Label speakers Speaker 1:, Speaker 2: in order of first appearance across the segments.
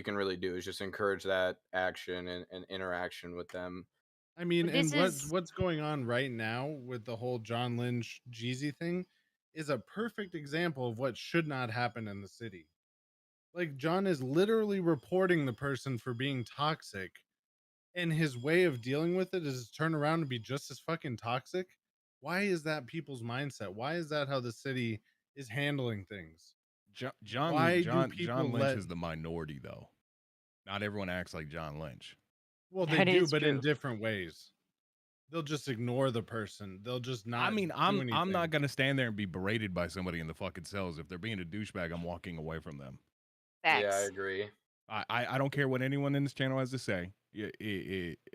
Speaker 1: you can really do is just encourage that action and interaction with them.
Speaker 2: I mean,
Speaker 3: But
Speaker 2: and
Speaker 3: this
Speaker 2: what's
Speaker 3: is
Speaker 2: what's going on right now with the whole John Lynch Jeezy thing is a perfect example of what should not happen in the city. Like John is literally reporting the person for being toxic, and his way of dealing with it is to turn around and be just as fucking toxic. Why is that people's mindset? Why is that how the city is handling things? Why do
Speaker 4: John
Speaker 2: people
Speaker 4: Lynch
Speaker 2: let
Speaker 4: is the minority, though. Not everyone acts like John Lynch.
Speaker 2: well, they
Speaker 3: that
Speaker 2: do,
Speaker 3: is
Speaker 2: but in
Speaker 3: true.
Speaker 2: different ways. They'll just ignore the person. They'll just
Speaker 4: I
Speaker 2: not
Speaker 4: mean,
Speaker 2: do
Speaker 4: I'm not
Speaker 2: anything.
Speaker 4: gonna stand there and be berated by somebody in the fucking cells. If they're being a douchebag, I'm walking away from them.
Speaker 1: Yeah, I
Speaker 3: Facts.
Speaker 1: agree.
Speaker 4: I don't care what anyone in this channel has to say.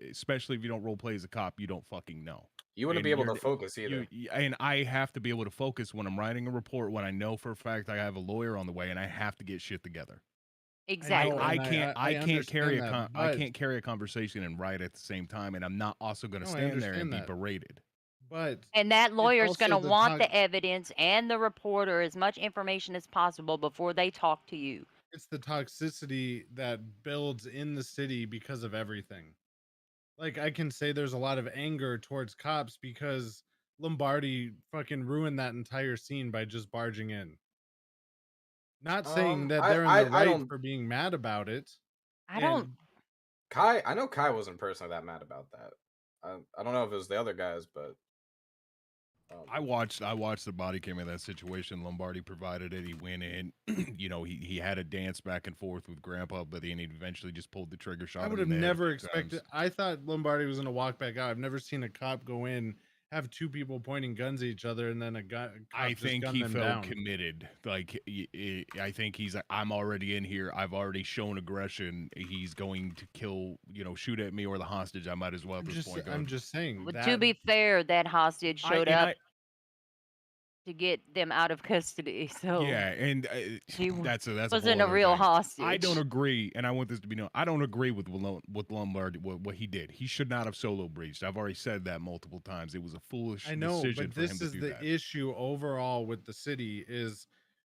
Speaker 4: Especially if you don't role play as a cop, you don't fucking know.
Speaker 1: You wouldn't be
Speaker 4: And
Speaker 1: able to focus either.
Speaker 4: and I have to be able to focus when I'm writing a report when I know for a fact I have a lawyer on the way and I have to get shit together.
Speaker 2: I know,
Speaker 3: Exactly.
Speaker 2: and
Speaker 4: I
Speaker 2: I
Speaker 4: can't carry
Speaker 2: understand that,
Speaker 4: I
Speaker 2: but
Speaker 4: can't carry a conversation and write at the same time, and I'm not also going to
Speaker 2: no, I
Speaker 4: stand there and
Speaker 2: understand
Speaker 4: be
Speaker 2: that,
Speaker 4: berated.
Speaker 2: but
Speaker 3: And that
Speaker 2: it's
Speaker 3: lawyer's
Speaker 2: also
Speaker 3: gonna
Speaker 2: the
Speaker 3: want
Speaker 2: talk.
Speaker 3: the evidence and the report or as much information as possible before they talk to you.
Speaker 2: It's the toxicity that builds in the city because of everything. Like I can say there's a lot of anger towards cops because Lombardi fucking ruined that entire scene by just barging in. Not saying that they're in the
Speaker 1: I
Speaker 2: right
Speaker 1: don't.
Speaker 2: for being mad about it.
Speaker 3: I don't
Speaker 2: And
Speaker 1: Kai, I know Kai wasn't personally that mad about that. I don't know if it was the other guys, but um,
Speaker 4: I watched the body cam in that situation. Lombardi provided it. He went in. He had a dance back and forth with Grandpa, but then he eventually just pulled the trigger,
Speaker 2: I
Speaker 4: shot
Speaker 2: would
Speaker 4: him in
Speaker 2: have
Speaker 4: the head a
Speaker 2: never
Speaker 4: few
Speaker 2: expected.
Speaker 4: times.
Speaker 2: I thought Lombardi was going to walk back out. I've never seen a cop go in, have two people pointing guns at each other, and then a
Speaker 4: I
Speaker 2: cop just
Speaker 4: think
Speaker 2: gun
Speaker 4: he
Speaker 2: them
Speaker 4: felt
Speaker 2: down.
Speaker 4: committed. Like I think he's like, I'm already in here. I've already shown aggression. He's going to kill, shoot at me or the hostage. I might as well at this point go.
Speaker 2: I'm just saying
Speaker 3: But to
Speaker 2: that
Speaker 3: be fair, that hostage
Speaker 4: I
Speaker 3: showed
Speaker 4: and
Speaker 3: up
Speaker 4: I
Speaker 3: to get them out of custody, so
Speaker 4: Yeah, and
Speaker 3: he
Speaker 4: that's a whole
Speaker 3: wasn't a
Speaker 4: other
Speaker 3: real
Speaker 4: thing. I don't
Speaker 3: hostage.
Speaker 4: agree, and I want this to be known. I don't agree with Lombardi what he did. He should not have solo breached. I've already said that multiple times. It was a foolish
Speaker 2: I know,
Speaker 4: decision
Speaker 2: but
Speaker 4: for him
Speaker 2: this
Speaker 4: to
Speaker 2: is
Speaker 4: do
Speaker 2: the
Speaker 4: that.
Speaker 2: issue overall with the city is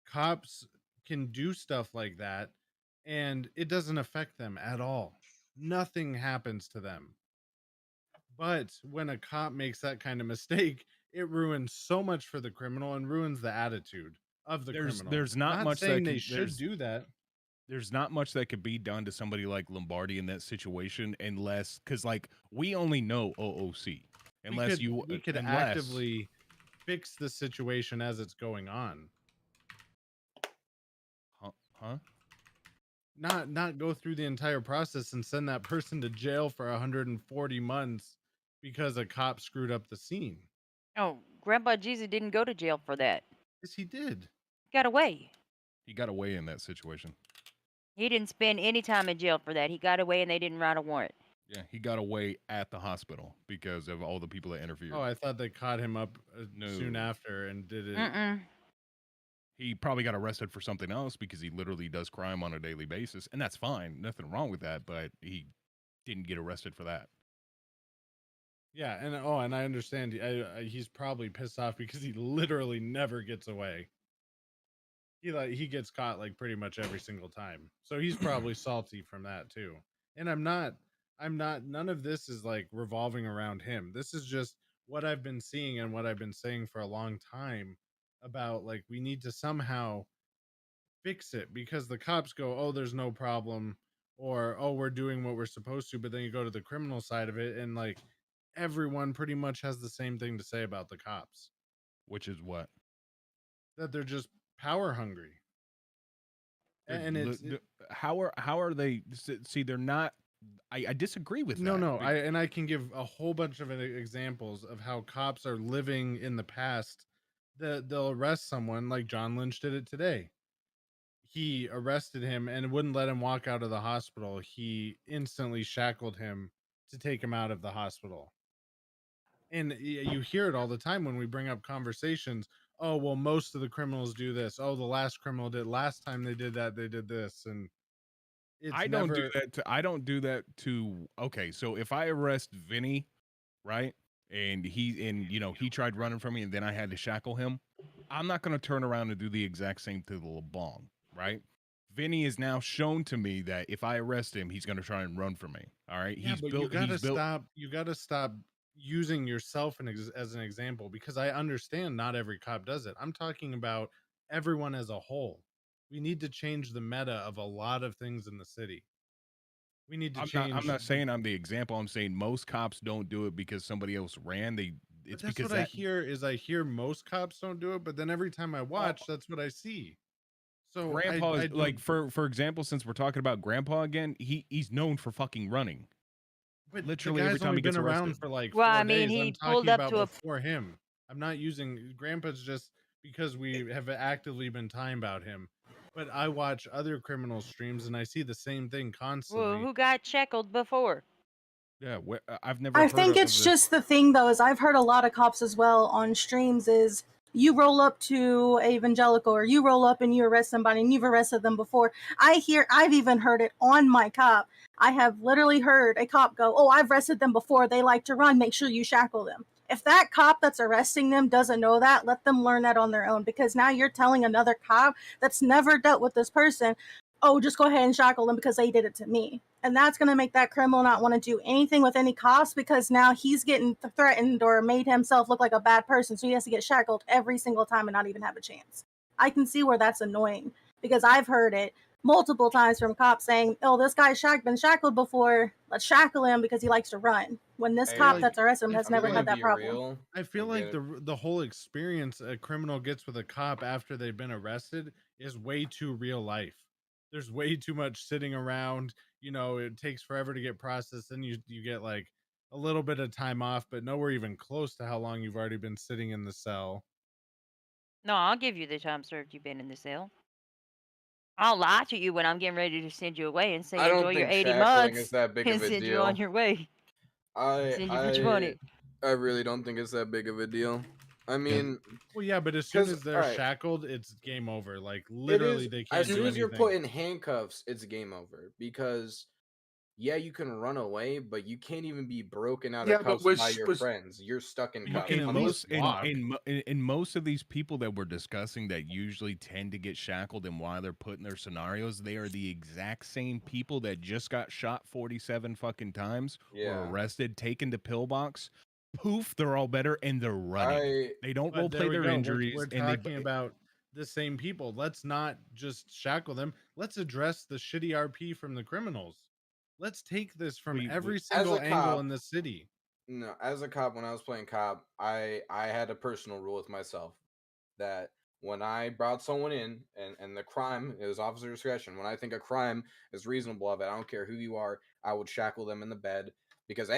Speaker 2: cops can do stuff like that and it doesn't affect them at all. Nothing happens to them. But when a cop makes that kind of mistake, it ruins so much for the criminal and ruins the attitude of the
Speaker 4: There's
Speaker 2: criminal.
Speaker 4: there's not
Speaker 2: Not
Speaker 4: much
Speaker 2: saying
Speaker 4: that
Speaker 2: they
Speaker 4: can
Speaker 2: should do that.
Speaker 4: there's not much that could be done to somebody like Lombardi in that situation unless because like we only know OOC
Speaker 2: We
Speaker 4: unless
Speaker 2: could
Speaker 4: you
Speaker 2: we could
Speaker 4: unless
Speaker 2: actively fix the situation as it's going on.
Speaker 4: huh?
Speaker 2: Not go through the entire process and send that person to jail for 140 months because a cop screwed up the scene.
Speaker 3: Oh, Grandpa Jesus didn't go to jail for that.
Speaker 2: Yes, he did.
Speaker 3: Got away.
Speaker 4: He got away in that situation.
Speaker 3: He didn't spend any time in jail for that. He got away and they didn't write a warrant.
Speaker 4: Yeah, he got away at the hospital because of all the people that
Speaker 2: Oh,
Speaker 4: interfered.
Speaker 2: I thought they caught him up soon
Speaker 4: No.
Speaker 2: after and did it.
Speaker 3: Mm-mm.
Speaker 4: He probably got arrested for something else because he literally does crime on a daily basis, and that's fine. Nothing wrong with that, but he didn't get arrested for that.
Speaker 2: Yeah, and I understand. He's probably pissed off because he literally never gets away. He gets caught like pretty much every single time. So he's probably salty from that too. And I'm not none of this is like revolving around him. This is just what I've been seeing and what I've been saying for a long time about like we need to somehow fix it because the cops go, "Oh, there's no problem," or "Oh, we're doing what we're supposed to," but then you go to the criminal side of it and like everyone pretty much has the same thing to say about the cops,
Speaker 4: Which is what?
Speaker 2: that they're just power hungry.
Speaker 4: They're
Speaker 2: And
Speaker 4: how are they? See, they're not. I disagree with
Speaker 2: no,
Speaker 4: that.
Speaker 2: no, I can give a whole bunch of examples of how cops are living in the past. They'll arrest someone like John Lynch did it today. He arrested him and wouldn't let him walk out of the hospital. He instantly shackled him to take him out of the hospital. And you hear it all the time when we bring up conversations. Oh, well, most of the criminals do this. Oh, the last criminal did. Last time they did that, they did this. And it's
Speaker 4: I don't do
Speaker 2: never.
Speaker 4: that to. I don't do that to. Okay, so if I arrest Vinny, right, and he tried running from me, and then I had to shackle him, I'm not going to turn around and do the exact same to the LeBong, right? Vinny is now shown to me that if I arrest him, he's going to try and run from me. All right.
Speaker 2: Yeah,
Speaker 4: He's
Speaker 2: but
Speaker 4: built. He's built.
Speaker 2: you gotta stop using yourself as an example, because I understand not every cop does it. I'm talking about everyone as a whole. We need to change the meta of a lot of things in the city. We need to
Speaker 4: I'm
Speaker 2: change.
Speaker 4: not saying I'm the example. I'm saying most cops don't do it because somebody else ran.
Speaker 2: But
Speaker 4: It's
Speaker 2: that's
Speaker 4: because
Speaker 2: what I hear is I hear most cops don't do it, but then every time I watch, that's what I see. So
Speaker 4: Grandpa is
Speaker 2: I
Speaker 4: like,
Speaker 2: don't.
Speaker 4: for example, since we're talking about Grandpa again, he's known for fucking running.
Speaker 2: But the
Speaker 4: Literally every
Speaker 2: guy's
Speaker 4: time
Speaker 2: only
Speaker 4: he gets
Speaker 2: been
Speaker 4: arrested.
Speaker 2: around for like
Speaker 3: Well,
Speaker 2: 4
Speaker 3: I mean,
Speaker 2: days.
Speaker 3: he
Speaker 2: I'm
Speaker 3: pulled
Speaker 2: talking
Speaker 3: up
Speaker 2: about
Speaker 3: to a.
Speaker 2: before him. I'm not using Grandpa's just because we have actively been time about him. But I watch other criminal streams and I see the same thing
Speaker 3: Well,
Speaker 2: constantly.
Speaker 3: who got shackled before?
Speaker 4: Yeah, I've never
Speaker 5: I
Speaker 4: heard
Speaker 5: think
Speaker 4: of
Speaker 5: it's
Speaker 4: this.
Speaker 5: just the thing though, is I've heard a lot of cops as well on streams is you roll up to a evangelical or you roll up and you arrest somebody and you've arrested them before. I've even heard it on my cop. I have literally heard a cop go, "Oh, I've arrested them before. They like to run. Make sure you shackle them." If that cop that's arresting them doesn't know that, let them learn that on their own, because now you're telling another cop that's never dealt with this person, "Oh, just go ahead and shackle them because they did it to me." And that's going to make that criminal not want to do anything with any cost, because now he's getting threatened or made himself look like a bad person. So he has to get shackled every single time and not even have a chance. I can see where that's annoying, because I've heard it multiple times from cops saying, "Oh, this guy's been shackled before. Let's shackle him because he likes to run." When this
Speaker 2: I feel
Speaker 5: cop
Speaker 1: Hey,
Speaker 2: like
Speaker 5: that's arrested him
Speaker 2: I
Speaker 5: has
Speaker 1: I'm
Speaker 2: feel
Speaker 5: never
Speaker 1: gonna
Speaker 5: had
Speaker 2: like
Speaker 5: that
Speaker 1: be
Speaker 5: problem.
Speaker 1: real.
Speaker 2: I feel
Speaker 1: I'm
Speaker 2: like
Speaker 1: gonna.
Speaker 2: the whole experience a criminal gets with a cop after they've been arrested is way too real life. There's way too much sitting around. It takes forever to get processed, and you get like a little bit of time off, but nowhere even close to how long you've already been sitting in the cell.
Speaker 3: No, I'll give you the time served you've been in the cell. I'll lie to you when I'm getting ready to send you away and say
Speaker 1: I
Speaker 3: enjoy
Speaker 1: don't
Speaker 3: your
Speaker 1: think
Speaker 3: 80
Speaker 1: shackling is
Speaker 3: months
Speaker 1: that big
Speaker 3: and
Speaker 1: of a
Speaker 3: send you on
Speaker 1: deal.
Speaker 3: your way.
Speaker 1: I
Speaker 3: Send you for
Speaker 1: I
Speaker 3: 20.
Speaker 1: I really don't think it's that big of a deal. I
Speaker 4: Yeah.
Speaker 1: mean,
Speaker 2: Well, yeah, but as soon
Speaker 1: because
Speaker 2: as
Speaker 1: all
Speaker 2: they're
Speaker 1: right,
Speaker 2: shackled, it's game over. Like
Speaker 1: it
Speaker 2: literally,
Speaker 1: is
Speaker 2: they
Speaker 1: as
Speaker 2: can't
Speaker 1: soon
Speaker 2: do
Speaker 1: as you're put
Speaker 2: anything.
Speaker 1: in handcuffs, it's game over. Because yeah, you can run away, but you can't even be broken out
Speaker 6: Yeah,
Speaker 1: of
Speaker 6: but
Speaker 1: cuffs by your friends. You're stuck in
Speaker 2: You
Speaker 1: cuffs
Speaker 2: can at
Speaker 1: unless
Speaker 2: least
Speaker 1: you walk.
Speaker 4: In most of these people that we're discussing that usually tend to get shackled and why they're put in their scenarios, they are the exact same people that just got shot 47 fucking times, were
Speaker 1: Yeah,
Speaker 4: arrested, taken to pillbox. Poof, they're all better and they're running.
Speaker 1: I
Speaker 4: They don't role
Speaker 2: But there
Speaker 4: play
Speaker 2: we
Speaker 4: their
Speaker 2: go. We're
Speaker 4: injuries and
Speaker 2: talking about the same people. Let's not just shackle them. Let's address the shitty RP from the criminals. Let's take this from
Speaker 4: we
Speaker 2: every
Speaker 1: as
Speaker 2: single
Speaker 1: a
Speaker 2: angle
Speaker 1: cop.
Speaker 2: in the city.
Speaker 1: No, as a cop, when I was playing cop, I had a personal rule with myself that when I brought someone in and the crime is officer discretion, when I think a crime is reasonable of it, I don't care who you are, I would shackle them in the bed because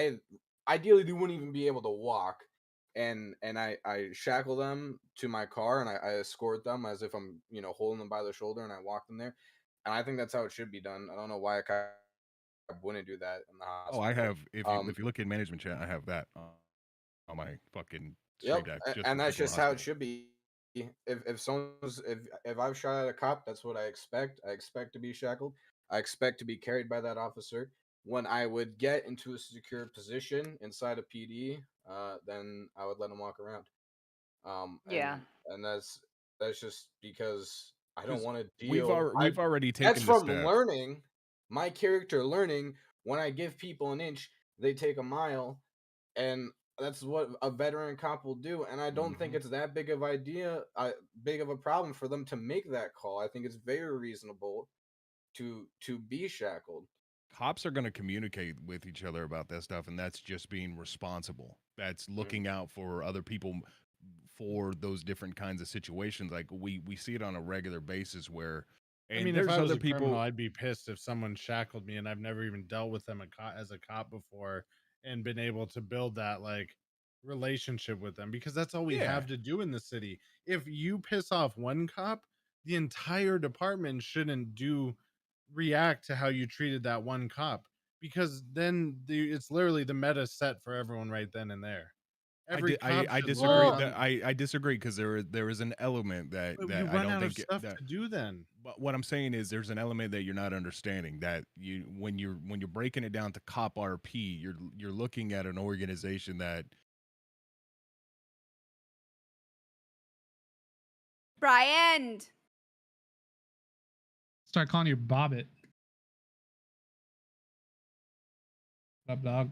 Speaker 1: ideally they wouldn't even be able to walk. And I shackle them to my car and I escort them as if I'm holding them by the shoulder and I walk them there. And I think that's how it should be done. I don't know why a cop wouldn't do that in the
Speaker 4: oh, I
Speaker 1: hospital.
Speaker 4: have if you look in management chat, I have that on my fucking stream
Speaker 1: Yep,
Speaker 4: deck just
Speaker 1: and
Speaker 4: for
Speaker 1: that's
Speaker 4: people in
Speaker 1: just
Speaker 4: the
Speaker 1: how it
Speaker 4: hospital.
Speaker 1: should be. If I've shot at a cop, that's what I expect. I expect to be shackled. I expect to be carried by that officer. When I would get into a secure position inside a PD, then I would let him walk around. Um,
Speaker 3: Yeah.
Speaker 1: and and that's just because I don't
Speaker 4: Because
Speaker 1: want to deal.
Speaker 4: we've already
Speaker 1: That's
Speaker 4: taken the
Speaker 1: from
Speaker 4: step.
Speaker 1: learning. My character learning. When I give people an inch, they take a mile, and that's what a veteran cop will do. And I don't think
Speaker 4: Mhm.
Speaker 1: it's that big of a problem for them to make that call. I think it's very reasonable to be shackled.
Speaker 4: Cops are going to communicate with each other about that stuff, and that's just being responsible. That's
Speaker 1: Mm.
Speaker 4: looking out for other people for those different kinds of situations. Like we see it on a regular basis where,
Speaker 2: I
Speaker 4: and
Speaker 2: mean, if
Speaker 4: there's
Speaker 2: I was
Speaker 4: other
Speaker 2: a criminal,
Speaker 4: people.
Speaker 2: I'd be pissed if someone shackled me and I've never even dealt with them as a cop before and been able to build that like relationship with them, because that's all we
Speaker 4: Yeah,
Speaker 2: have to do in the city. If you piss off one cop, the entire department shouldn't react to how you treated that one cop, because then it's literally the meta set for everyone right then and there. Every cop
Speaker 4: I
Speaker 2: should
Speaker 4: disagree.
Speaker 2: learn
Speaker 5: Well,
Speaker 2: on.
Speaker 4: I disagree because there is an element
Speaker 2: But you
Speaker 4: that I
Speaker 2: run
Speaker 4: don't
Speaker 2: out of
Speaker 4: think
Speaker 2: stuff
Speaker 4: that.
Speaker 2: to do then.
Speaker 4: But what I'm saying is there's an element that you're not understanding, that you when you're breaking it down to cop RP, you're looking at an organization that
Speaker 7: Brian.
Speaker 6: Start calling you Bobbit. What up, dog?